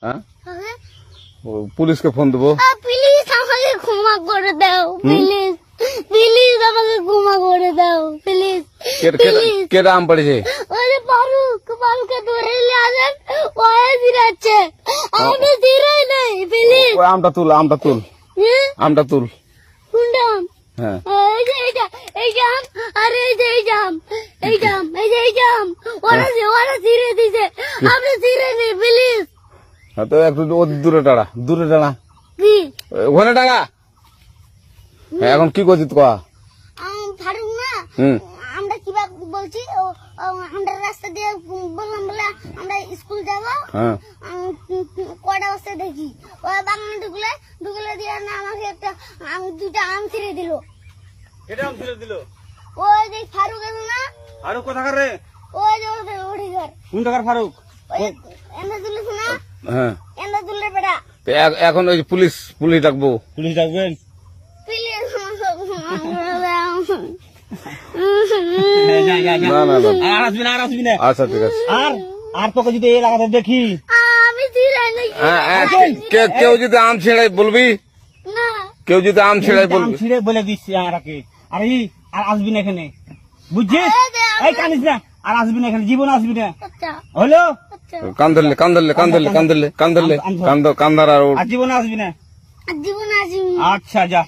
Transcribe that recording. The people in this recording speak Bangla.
হ্যাঁ পুলিশকে ফোন দেবো। প্লিজ আমাকে ক্ষমা করে দাও, প্লিজ প্লিজ আমাকে ক্ষমা করে দাও, প্লিজ। কেটা আম পড়েছে? ওরে ফারুককে ধরে নিয়ে আসেন, ওয়ে দিরাচ্ছে, আমি দিরাই নাই, প্লিজ। ওই আমটা তুল আমটা তুল। কোনটা আম? হ্যাঁ এই জাম, আরে এই জাম, ওরা ছিঁড়ে দিছে, আপনি ছিঁড়ে নেই, প্লিজ। হ্যাঁ তো একটু দূরে টাড়া কি ওখানে টাকা। হ্যাঁ এখন কি করছিস কয়া? ফারুক না, আমরা কিভাবে বলছি, আমরা রাস্তা দিয়ে বললাম বলে আমরা স্কুল যাবো, কটা বস্তা দেখি ওই বাগানে ঢুকলে দিয়ে না আমাকে দুটা আম ছিঁড়ে দিল। ওই যে ফারুক আছে না, ফারুক কোথাকার রে? ওই যে ওঠে ঘর। কোন টাকার ফারুক? এন্দা তুলিস না, হ্যাঁ এন্দা তুললে বেড়া। এখন ওই পুলিশ ডাকবো। পুলিশ ডাকবেন? প্লিজ না আচ্ছা ঠিক আছে। আর তোকে যদি এই এলাকাতে দেখি, আমি ছিঁড়াই নাই। কেউ যদি আম ছেড়াই বলবি, না কেউ যদি আম ছেড়াই বলবি। ছিঁড়ে বলে দিচ্ছি আমাকে, আর আসবি না এখানে, বুঝছিস? এই কানিস না, আর আসবি না এখানে, জীবন আসবি না, আচ্ছা হলো? কান ধরলে কান্দার আর আর জীবন আসবি না। জীবন আসি। আচ্ছা যা।